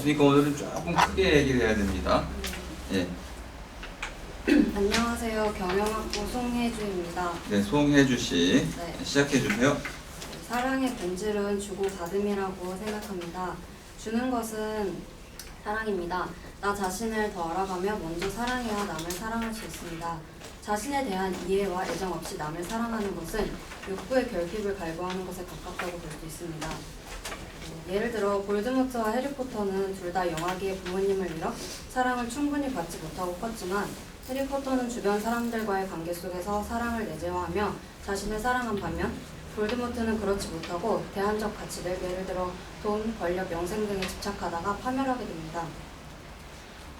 있으니까 오늘은 조금 크게 얘기를 해야 됩니다. 예. 안녕하세요. 경영학부 송혜주입니다. 네, 송혜주 씨 네. 시작해 주세요. 사랑의 본질은 주고 받음이라고 생각합니다. 주는 것은 사랑입니다. 나 자신을 더 알아가며 먼저 사랑해야 남을 사랑할 수 있습니다. 자신에 대한 이해와 애정 없이 남을 사랑하는 것은 욕구의 결핍을 갈구하는 것에 가깝다고 볼 수 있습니다. 예를 들어 볼드모트와 해리포터는 둘 다 영아기에 부모님을 잃어 사랑을 충분히 받지 못하고 컸지만 해리포터는 주변 사람들과의 관계 속에서 사랑을 내재화하며 자신을 사랑한 반면 볼드모트는 그렇지 못하고 대안적 가치들, 예를 들어 돈, 권력, 명성 등에 집착하다가 파멸하게 됩니다.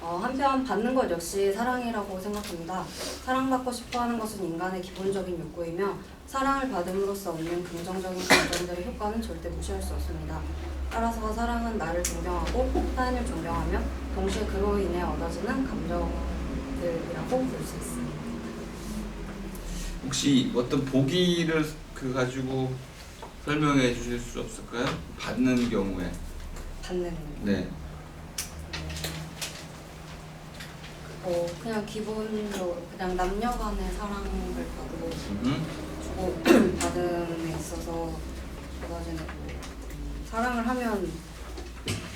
한편 받는 것 역시 사랑이라고 생각합니다. 사랑받고 싶어하는 것은 인간의 기본적인 욕구이며 사랑을 받음으로써 얻는 긍정적인 감정들의 효과는 절대 무시할 수 없습니다. 따라서 사랑은 나를 존경하고 타인을 존경하며 동시에 그로 인해 얻어지는 감정들이라고 볼 수 있습니다. 혹시 어떤 보기를 가지고 설명해 주실 수 없을까요? 받는 경우에. 받는 네. 그냥 기본적으로 그냥 남녀 간의 사랑을 받고 주고 받음에 있어서 얻어지는 사랑을 하면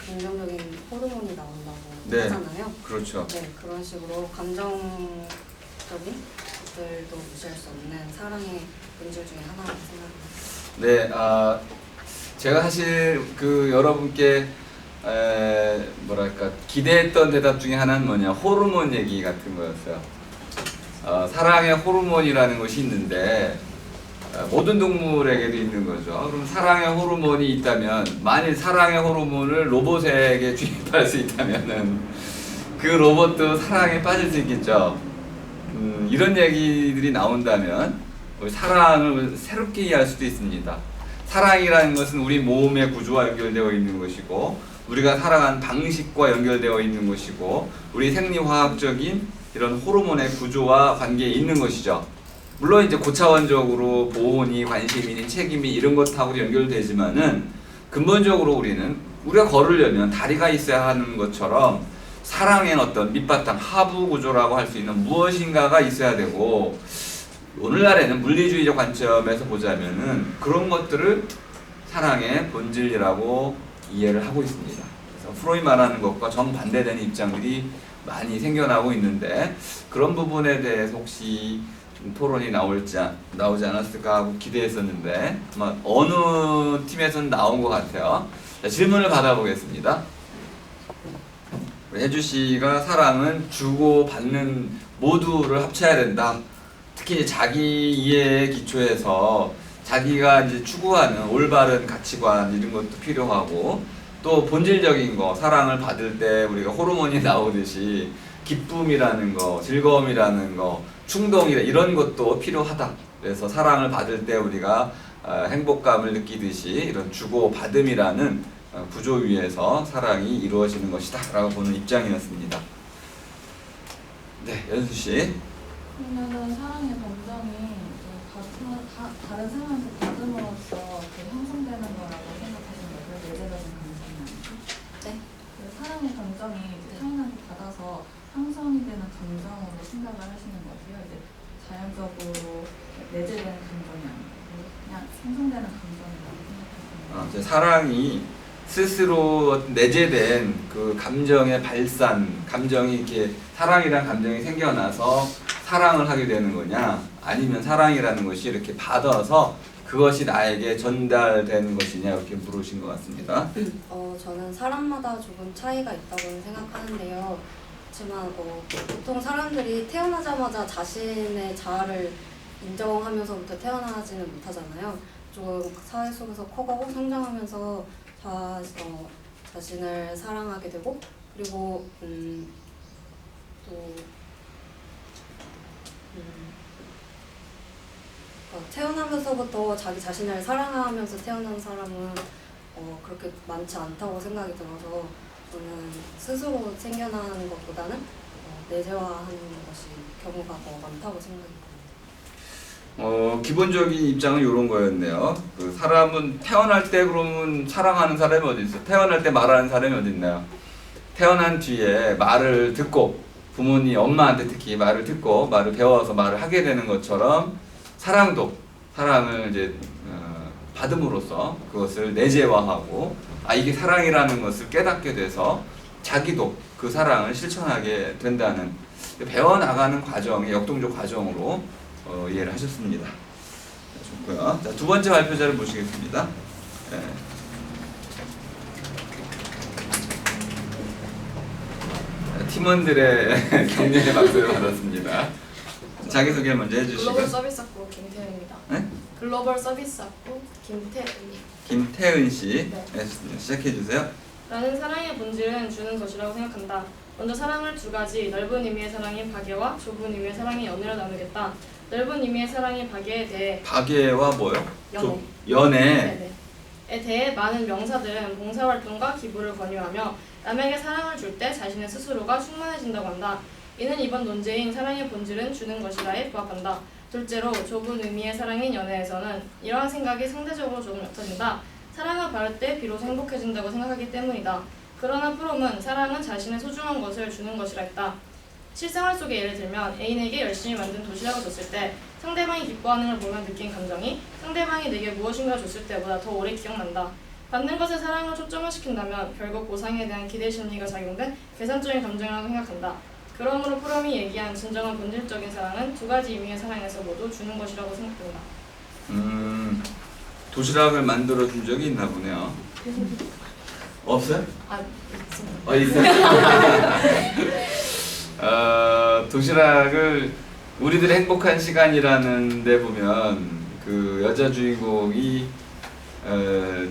긍정적인 호르몬이 나온다고 네. 하잖아요. 그렇죠. 네, 그런 식으로 감정적인 것들도 무시할 수 없는 사랑의 본질 중에 하나라고 생각합니다. 네, 제가 사실 여러분께 뭐랄까 기대했던 대답 중에 하나는 뭐냐, 호르몬 얘기 같은 거였어요. 사랑의 호르몬이라는 것이 있는데 모든 동물에게도 있는 거죠. 그럼 사랑의 호르몬이 있다면, 만일 사랑의 호르몬을 로봇에게 주입할 수 있다면은 그 로봇도 사랑에 빠질 수 있겠죠. 이런 얘기들이 나온다면 우리 사랑을 새롭게 이해할 수도 있습니다. 사랑이라는 것은 우리 몸의 구조와 연결되어 있는 것이고, 우리가 살아가는 방식과 연결되어 있는 것이고, 우리 생리화학적인 이런 호르몬의 구조와 관계에 있는 것이죠. 물론 이제 고차원적으로 보온이, 관심이, 책임이 이런 것하고 연결되지만은 근본적으로 우리가 걸으려면 다리가 있어야 하는 것처럼 사랑의 어떤 밑바탕, 하부 구조라고 할 수 있는 무엇인가가 있어야 되고, 오늘날에는 물리주의적 관점에서 보자면은 그런 것들을 사랑의 본질이라고 이해를 하고 있습니다. 그래서 프로이 말하는 것과 정반대되는 입장들이 많이 생겨나고 있는데, 그런 부분에 대해서 혹시 토론이 나오지 않았을까 하고 기대했었는데 아마 어느 팀에서는 나온 것 같아요. 자, 질문을 받아보겠습니다. 혜주 씨가 사랑은 주고 받는 모두를 합쳐야 된다. 특히 자기 이해에 기초해서 자기가 이제 추구하는 올바른 가치관 이런 것도 필요하고, 또 본질적인 거, 사랑을 받을 때 우리가 호르몬이 나오듯이 기쁨이라는 거, 즐거움이라는 거, 충동이라 이런 것도 필요하다. 그래서 사랑을 받을 때 우리가 행복감을 느끼듯이 이런 주고 받음이라는 구조 위에서 사랑이 이루어지는 것이다 라고 보는 입장이었습니다. 네, 연수 씨. 그러면은 사랑의 감정이 다른 사람한테 받음으로써 형성되는 거라고 생각하시는 거예요? 내재되는 감정이 아니고? 네? 그 사랑의 감정이 타인한테 받아서 형성이 되는 감정으로 생각을 하시는 거고요. 이제 자연적으로 내재되는 감정이 아니고 그냥 형성되는 감정이라고 생각하시는 거예요? 사랑이 스스로 내재된 그 감정의 발산, 감정이 이렇게 사랑이란 감정이 생겨나서 사랑을 하게 되는 거냐, 아니면 사랑이라는 것이 이렇게 받아서 그것이 나에게 전달되는 것이냐, 이렇게 물으신 것 같습니다. 저는 사람마다 조금 차이가 있다고 생각하는데요. 그렇지만 보통 사람들이 태어나자마자 자신의 자아를 인정하면서부터 태어나지는 못하잖아요. 좀 사회 속에서 커가고 성장하면서 자신을 사랑하게 되고, 그리고 태어나면서부터 자기 자신을 사랑하면서 태어난 사람은 그렇게 많지 않다고 생각이 들어서, 저는 스스로 생겨나는 것보다는 내재화하는 것이 경우가 더 많다고 생각합니다. 기본적인 입장은 이런 거였네요. 사람은 태어날 때 그러면 사랑하는 사람이 어디 있어? 태어날 때 말하는 사람이 어디 있나요? 태어난 뒤에 말을 듣고 부모님, 엄마한테 특히 말을 듣고 말을 배워서 말을 하게 되는 것처럼 사랑을 이제 받음으로써 그것을 내재화하고 이게 사랑이라는 것을 깨닫게 돼서 자기도 그 사랑을 실천하게 된다는 배워나가는 과정의 역동적 과정으로 이해를 하셨습니다. 좋고요. 자, 두 번째 발표자를 모시겠습니다. 네. 팀원들의 격려의 박수를 받았습니다. 자기소개를 먼저 해주시고. 글로벌 서비스학부 김태은입니다. 네? 글로벌 서비스학부 김태은입니다. 김태은 씨, 네. 시작해 주세요. 나는 사랑의 본질은 주는 것이라고 생각한다. 먼저 사랑을 두 가지, 넓은 의미의 사랑인 박애와 좁은 의미의 사랑인 연애로 나누겠다. 넓은 의미의 사랑인 박애에 대해 박예와 뭐요? 연애. 연애. 네네. 에 대해 많은 명사들은 봉사활동과 기부를 권유하며 남에게 사랑을 줄 때 자신의 스스로가 충만해진다고 한다. 이는 이번 논제인 사랑의 본질은 주는 것이라에 부합한다. 둘째로 좁은 의미의 사랑인 연애에서는 이러한 생각이 상대적으로 조금 옅어진다. 사랑을 받을 때 비로소 행복해진다고 생각하기 때문이다. 그러나 프롬은 사랑은 자신의 소중한 것을 주는 것이라 했다. 실생활 속의 예를 들면 애인에게 열심히 만든 도시락을 줬을 때 상대방이 기뻐하는 걸 보며 느낀 감정이 상대방이 내게 무엇인가 줬을 때보다 더 오래 기억난다. 받는 것에 사랑을 초점을 시킨다면 결국 보상에 대한 기대 심리가 작용된 계산적인 감정이라고 생각한다. 그러므로 프롬이 얘기한 진정한 본질적인 사랑은 두 가지 의미의 사랑에서 모두 주는 것이라고 생각된다. 도시락을 만들어 준 적이 있나 보네요. 없어요? 있습니다. 있어요? 도시락을 우리들의 행복한 시간이라는 데 보면 그 여자 주인공이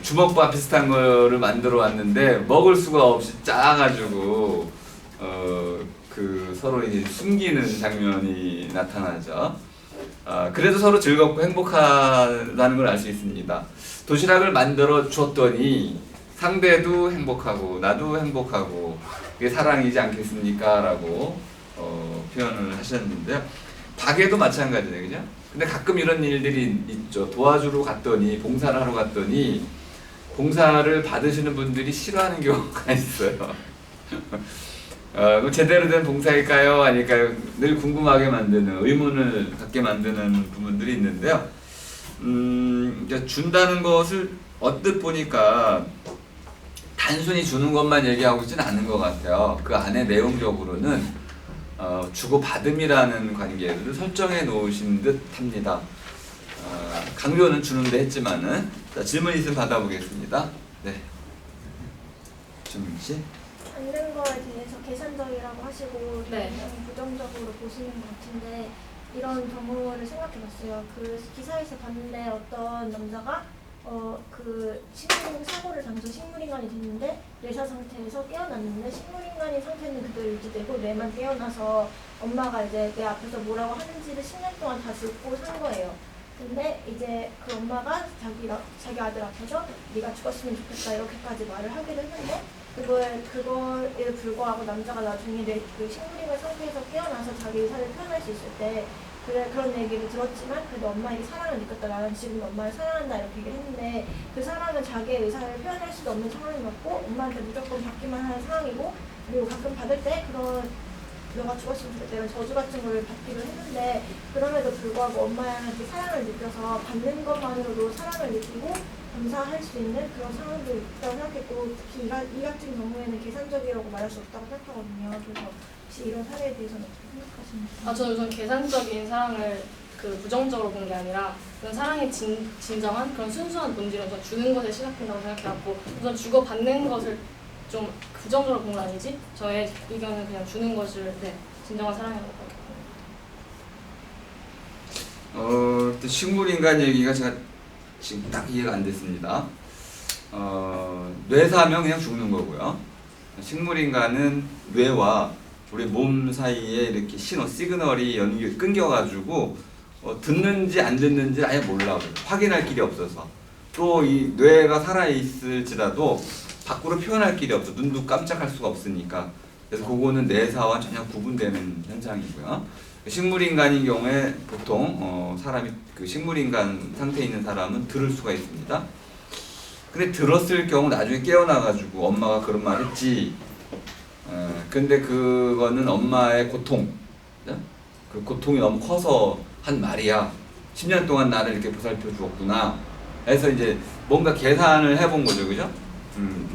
주먹밥 비슷한 거를 만들어 왔는데 먹을 수가 없이 짜가지고 그 서로 이제 숨기는 장면이 나타나죠. 그래도 서로 즐겁고 행복하다는 걸 알 수 있습니다. 도시락을 만들어 줬더니 상대도 행복하고 나도 행복하고 그게 사랑이지 않겠습니까? 라고 표현을 하셨는데요. 박에도 마찬가지네요. 그죠? 근데 가끔 이런 일들이 있죠. 도와주러 갔더니 봉사를 하러 갔더니 봉사를 받으시는 분들이 싫어하는 경우가 있어요. 제대로 된 봉사일까요? 아닐까요? 늘 궁금하게 만드는, 의문을 갖게 만드는 부분들이 있는데요. 그러니까 준다는 것을 언뜻 보니까 단순히 주는 것만 얘기하고 있지는 않은 것 같아요. 그 안에 내용적으로는 주고받음이라는 관계를 설정해 놓으신 듯 합니다. 강조는 주는데 했지만은. 자, 질문 있으면 받아보겠습니다. 네. 준민 씨. 받는 거에 대해서 계산적이라고 하시고 네. 부정적으로 보시는 것 같은데 이런 경우를 생각해봤어요. 그 기사에서 봤는데 어떤 남자가 그 사고를 당해서 식물인간이 됐는데 뇌사 상태에서 깨어났는데 식물인간의 상태는 그대로 유지되고 뇌만 깨어나서 엄마가 이제 내 앞에서 뭐라고 하는지를 10년 동안 다 듣고 산 거예요. 근데 이제 그 엄마가 자기 아들 앞에서 네가 죽었으면 좋겠다 이렇게까지 말을 하기도 했는데 그거에 불구하고 남자가 나중에 그 식물인간 상태에서 깨어나서 자기 의사를 표현할 수 있을 때 그런 얘기를 들었지만 그래도 엄마에게 사랑을 느꼈다. 나는 지금 엄마를 사랑한다 이렇게 얘기를 했는데 그 사람은 자기의 의사를 표현할 수도 없는 상황이었고 엄마한테 무조건 받기만 하는 상황이고 그리고 가끔 받을 때 그런 너가 죽었으면 좋겠다 이런 저주 같은 걸 받기도 했는데 그럼에도 불구하고 엄마한테 사랑을 느껴서 받는 것만으로도 사랑을 느끼고 감사할 수 있는 그런 상황도 있다고 생각했고 특히 이 같은 경우에는 계산적이라고 말할 수 없다고 생각하거든요. 그래서 혹시 이런 사례에 대해서는 어떻게 생각하시나요? 저는 우선 계산적인 사랑을 부정적으로 본 게 아니라 그런 사랑의 진정한 그런 순수한 본질은 우선 주는 것에 시작한다고 생각해갖고 우선 주고 받는 것을 좀 부정적으로 본 건 아니지? 저의 의견은 그냥 주는 것을 진정한 사랑이라고 생각합니다. 식물인간 얘기가 제가 지금 딱 이해가 안 됐습니다. 뇌사하면 그냥 죽는 거고요. 식물인간은 뇌와 우리 몸 사이에 이렇게 시그널이 끊겨가지고 듣는지 안 듣는지 아예 몰라. 확인할 길이 없어서. 또 이 뇌가 살아있을지라도 밖으로 표현할 길이 없어. 눈도 깜짝할 수가 없으니까. 그래서 그거는 뇌사와 전혀 구분되는 현상이고요. 식물인간인 경우에 보통 사람이 그 식물인간 상태에 있는 사람은 들을 수가 있습니다. 근데 들었을 경우 나중에 깨어나가지고 엄마가 그런 말 했지 근데 그거는 엄마의 고통, 그죠? 그 고통이 너무 커서 한 말이야. 10년 동안 나를 이렇게 보살펴 주었구나. 해서 이제 뭔가 계산을 해본 거죠, 그죠?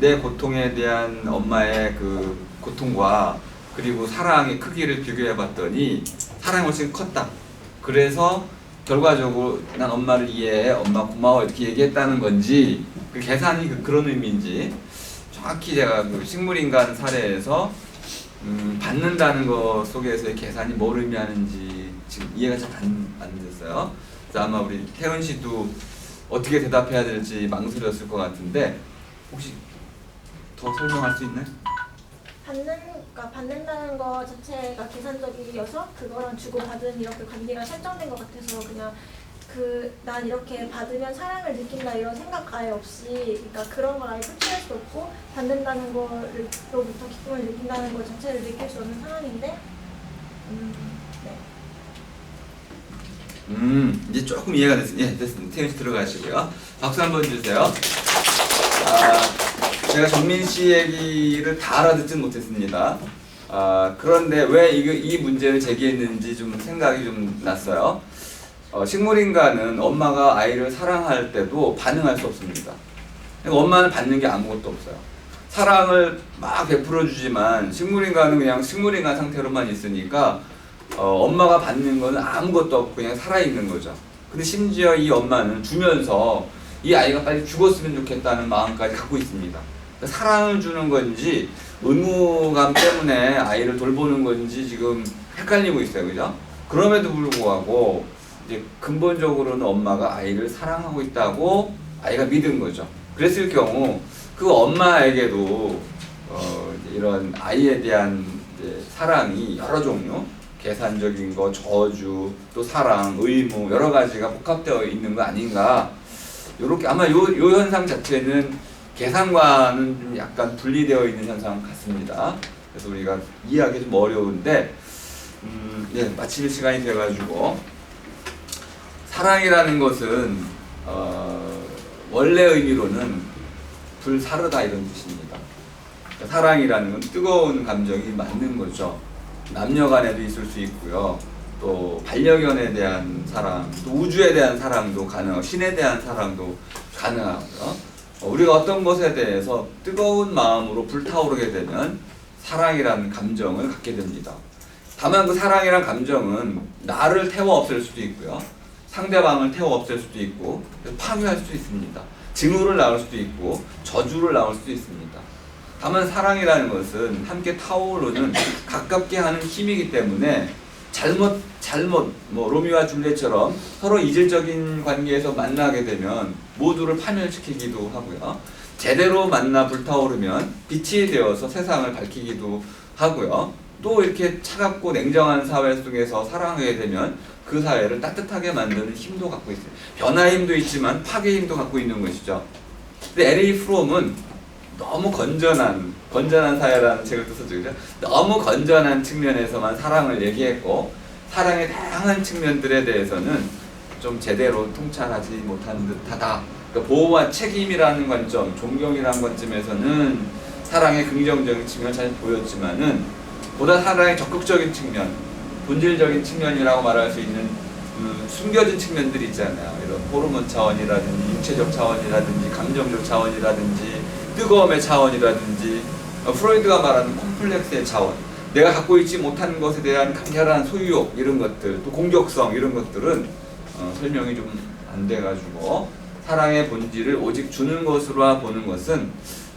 내 고통에 대한 엄마의 그 고통과 그리고 사랑의 크기를 비교해봤더니 사랑이 훨씬 컸다. 그래서 결과적으로 난 엄마를 이해해, 엄마 고마워 이렇게 얘기했다는 건지 그 계산이 그런 의미인지 정확히 제가 그 식물인간 사례에서 받는다는 것 속에서의 계산이 뭘 의미하는지 지금 이해가 잘 안 됐어요. 그래서 아마 우리 태은 씨도 어떻게 대답해야 될지 망설였을 것 같은데 혹시 더 설명할 수 있나요? 그러니까 받는다는 거 자체가 계산적이어서 그거랑 주고받은 이렇게 관계가 설정된 것 같아서 그냥 난 이렇게 받으면 사랑을 느낀다 이런 생각 아예 없이 그러니까 그런 걸 아예 표출할 수 없고 받는다는 거로부터 기쁨을 느낀다는 것 자체를 느낄 수 없는 상황인데 네. 이제 조금 이해가 됐습니다. 예, 됐습니다. 태은 씨 들어가시고요. 박수 한번 주세요. 제가 정민 씨 얘기를 다 알아듣진 못했습니다. 그런데 왜 이 문제를 제기했는지 좀 생각이 좀 났어요. 식물인간은 엄마가 아이를 사랑할 때도 반응할 수 없습니다. 그러니까 엄마는 받는 게 아무것도 없어요. 사랑을 막 베풀어 주지만 식물인간은 그냥 식물인간 상태로만 있으니까 엄마가 받는 거는 아무것도 없고 그냥 살아있는 거죠. 근데 심지어 이 엄마는 주면서 이 아이가 빨리 죽었으면 좋겠다는 마음까지 갖고 있습니다. 그러니까 사랑을 주는 건지 의무감 때문에 아이를 돌보는 건지 지금 헷갈리고 있어요. 그죠? 그럼에도 불구하고 이제 근본적으로는 엄마가 아이를 사랑하고 있다고 아이가 믿은 거죠. 그랬을 경우 그 엄마에게도 이런 아이에 대한 이제 사랑이 여러 종류, 계산적인 거, 저주, 또 사랑, 의무 여러 가지가 복합되어 있는 거 아닌가. 요렇게 아마 요 현상 자체는 계산과는 좀 약간 분리되어 있는 현상 같습니다. 그래서 우리가 이해하기 좀 어려운데 네, 마칠 시간이 돼가지고 사랑이라는 것은 원래 의미로는 불사르다 이런 뜻입니다. 그러니까 사랑이라는 건 뜨거운 감정이 맞는 거죠. 남녀 간에도 있을 수 있고요. 또 반려견에 대한 사랑, 또 우주에 대한 사랑도 가능하고 신에 대한 사랑도 가능하고요. 우리가 어떤 것에 대해서 뜨거운 마음으로 불타오르게 되면 사랑이라는 감정을 갖게 됩니다. 다만 그 사랑이란 감정은 나를 태워 없앨 수도 있고요. 상대방을 태워 없앨 수도 있고 파괴할 수도 있습니다. 증오를 낳을 수도 있고 저주를 낳을 수도 있습니다. 다만 사랑이라는 것은 함께 타오르는 가깝게 하는 힘이기 때문에 잘못 로미오와 줄리엣처럼 서로 이질적인 관계에서 만나게 되면 모두를 파멸시키기도 하고요. 제대로 만나 불타오르면 빛이 되어서 세상을 밝히기도 하고요. 또 이렇게 차갑고 냉정한 사회 속에서 사랑하게 되면 그 사회를 따뜻하게 만드는 힘도 갖고 있어요. 변화의 힘도 있지만 파괴의 힘도 갖고 있는 것이죠. 근데 L.A. 프롬은 너무 건전한 사회라는 책을 썼죠. 너무 건전한 측면에서만 사랑을 얘기했고 사랑의 다양한 측면들에 대해서는 좀 제대로 통찰하지 못한 듯하다. 그러니까 보호와 책임이라는 관점, 존경이라는 관점에서는 사랑의 긍정적인 측면을 잘 보였지만은 보다 사랑의 적극적인 측면, 본질적인 측면이라고 말할 수 있는 숨겨진 측면들이 있잖아요. 이런 호르몬 차원이라든지 육체적 차원이라든지 감정적 차원이라든지 뜨거움의 차원이라든지 프로이드가 말하는 콤플렉스의 차원, 내가 갖고 있지 못한 것에 대한 강렬한 소유욕 이런 것들, 또 공격성 이런 것들은 설명이 좀 안 돼가지고 사랑의 본질을 오직 주는 것으로 보는 것은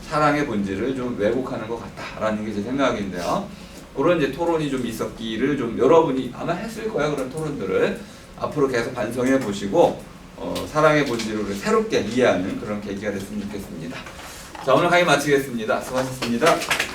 사랑의 본질을 좀 왜곡하는 것 같다라는 게 제 생각인데요. 그런 이제 토론이 좀 있었기를 좀 여러분이 아마 했을 거예요. 그런 토론들을 앞으로 계속 반성해 보시고 사랑의 본질을 새롭게 이해하는 그런 계기가 됐으면 좋겠습니다. 자, 오늘 강의 마치겠습니다. 수고하셨습니다.